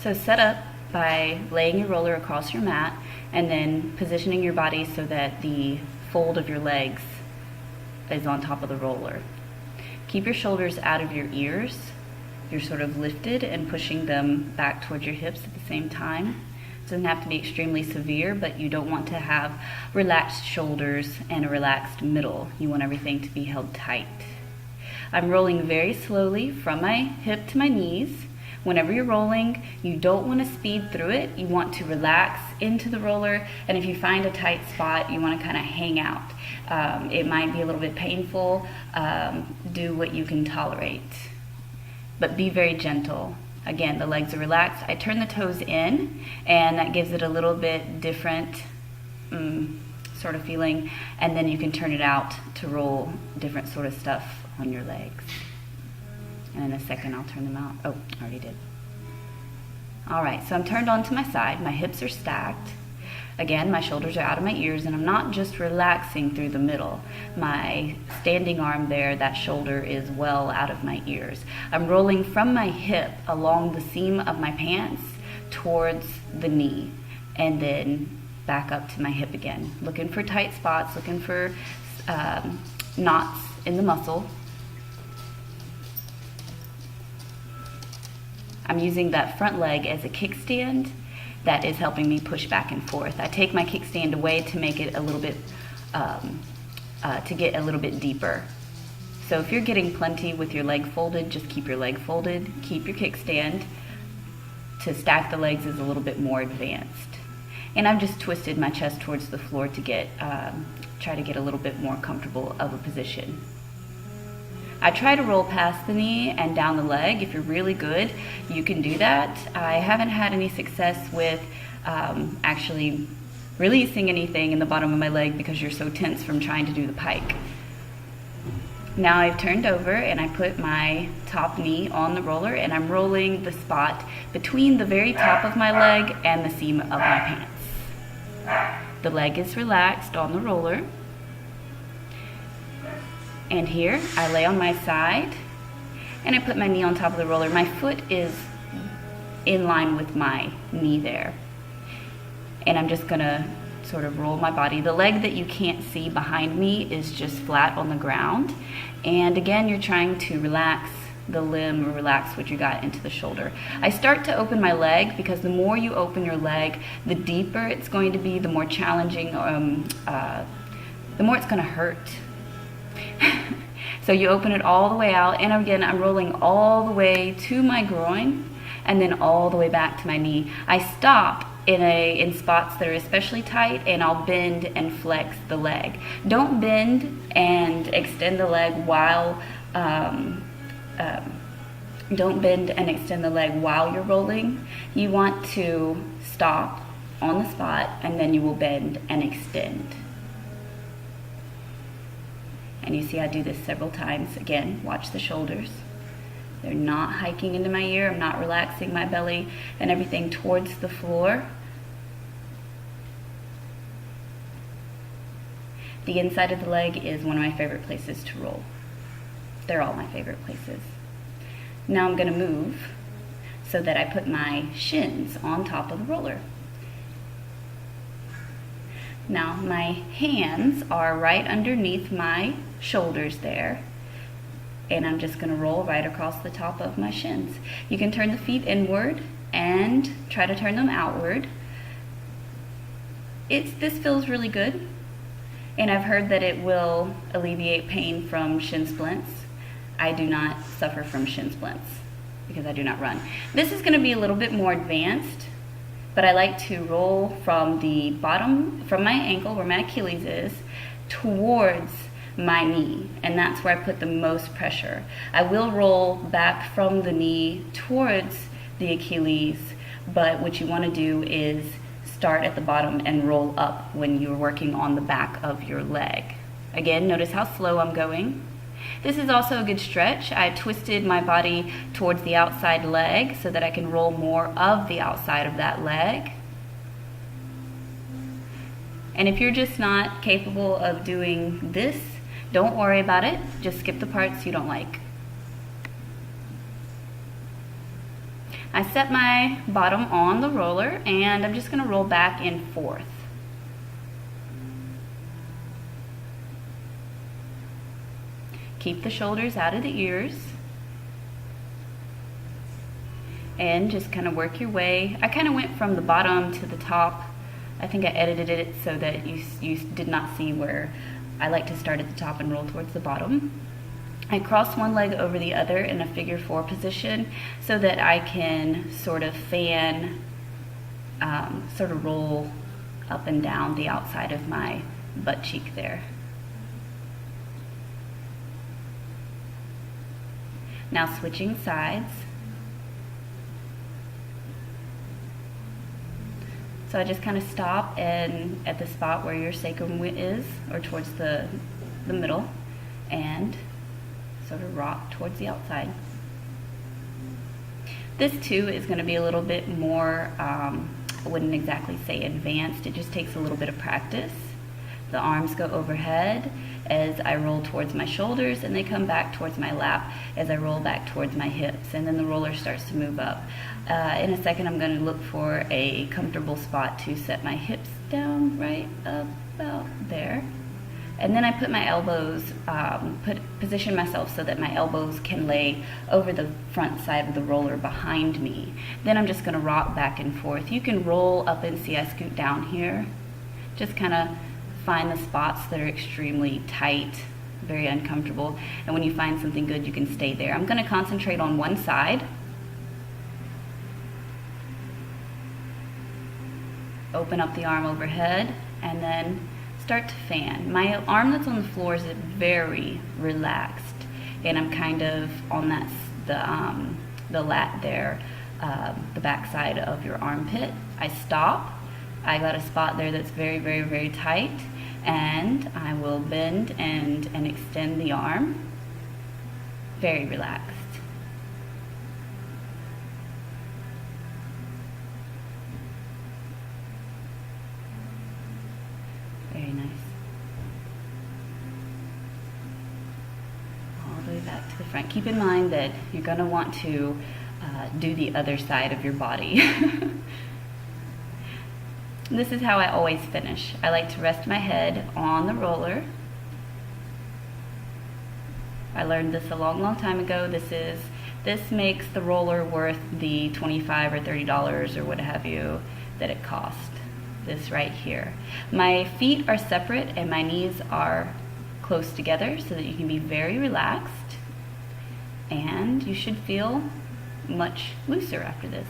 So set up by laying your roller across your mat and then positioning your body so that the fold of your legs is on top of the roller. Keep your shoulders out of your ears. You're sort of lifted and pushing them back towards your hips at the same time. It doesn't have to be extremely severe, but you don't want to have relaxed shoulders and a relaxed middle. You want everything to be held tight. I'm rolling very slowly from my hip to my knees. Whenever you're rolling, you don't want to speed through it. You want to relax into the roller, and if you find a tight spot, you want to kind of hang out. It might be a little bit painful. Do what you can tolerate, but be very gentle. Again, the legs are relaxed. I turn the toes in, and that gives it a little bit different sort of feeling, and then you can turn it out to roll different sort of stuff on your legs. And in a second, I'll turn them out. Oh, I already did. All right, so I'm turned onto my side. My hips are stacked. Again, my shoulders are out of my ears, and I'm not just relaxing through the middle. My standing arm there, that shoulder is well out of my ears. I'm rolling from my hip along the seam of my pants towards the knee, and then back up to my hip again. Looking for tight spots, looking for knots in the muscle. I'm using that front leg as a kickstand that is helping me push back and forth. I take my kickstand away to make it a little bit, to get a little bit deeper. So if you're getting plenty with your leg folded, just keep your leg folded, keep your kickstand. To stack the legs is a little bit more advanced. And I've just twisted my chest towards the floor to get, try to get a little bit more comfortable of a position. I try to roll past the knee and down the leg. If you're really good, you can do that. I haven't had any success with actually releasing anything in the bottom of my leg because you're so tense from trying to do the pike. Now I've turned over and I put my top knee on the roller, and I'm rolling the spot between the very top of my leg and the seam of my pants. The leg is relaxed on the roller. And here, I lay on my side, and I put my knee on top of the roller. My foot is in line with my knee there. And I'm just gonna sort of roll my body. The leg that you can't see behind me is just flat on the ground. And again, you're trying to relax the limb or relax what you got into the shoulder. I start to open my leg because the more you open your leg, the deeper it's going to be, the more challenging, the more it's gonna hurt. So you open it all the way out, and again, I'm rolling all the way to my groin and then all the way back to my knee. I stop in spots that are especially tight, and I'll bend and flex the leg. Don't bend and extend the leg while you're rolling. You want to stop on the spot, and then you will bend and extend. And you see I do this several times. Again, watch the shoulders. They're not hiking into my ear. I'm not relaxing my belly and everything towards the floor. The inside of the leg is one of my favorite places to roll. They're all my favorite places. Now I'm going to move so that I put my shins on top of the roller. Now my hands are right underneath my shoulders there, and I'm just going to roll right across the top of my shins. You can turn the feet inward and try to turn them outward. This feels really good, and I've heard that it will alleviate pain from shin splints. I do not suffer from shin splints because I do not run. This is going to be a little bit more advanced, but I like to roll from the bottom, from my ankle where my Achilles is, towards my knee, and that's where I put the most pressure. I will roll back from the knee towards the Achilles, but what you want to do is start at the bottom and roll up when you're working on the back of your leg. Again, notice how slow I'm going. This is also a good stretch. I twisted my body towards the outside leg so that I can roll more of the outside of that leg. And if you're just not capable of doing this, don't worry about it. Just skip the parts you don't like. I set my bottom on the roller and I'm just going to roll back and forth. Keep the shoulders out of the ears. And just kind of work your way. I kind of went from the bottom to the top. I think I edited it so that you did not see where I like to start at the top and roll towards the bottom. I cross one leg over the other in a figure 4 position so that I can sort of fan, sort of roll up and down the outside of my butt cheek there. Now switching sides. So I just kind of stop and at the spot where your sacrum is, or towards the middle, and sort of rock towards the outside. This too is going to be a little bit more, I wouldn't exactly say advanced, it just takes a little bit of practice. The arms go overhead as I roll towards my shoulders, and they come back towards my lap as I roll back towards my hips, and then the roller starts to move up. In a second I'm going to look for a comfortable spot to set my hips down right about there. And then I put my elbows, position myself so that my elbows can lay over the front side of the roller behind me. Then I'm just going to rock back and forth. You can roll up and see I scoot down here. Just kind of find the spots that are extremely tight, very uncomfortable. And when you find something good, you can stay there. I'm going to concentrate on one side. Open up the arm overhead and then start to fan. My arm that's on the floor is very relaxed, and I'm kind of on that the lat there, the back side of your armpit. I stop. I got a spot there that's very, very, very tight, and I will bend and extend the arm. Very relaxed. Very nice. All the way back to the front. Keep in mind that you're going to want to do the other side of your body. This is how I always finish. I like to rest my head on the roller. I learned this a long, long time ago. This makes the roller worth the $25 or $30 or what have you that it cost. This right here. My feet are separate and my knees are close together so that you can be very relaxed, and you should feel much looser after this.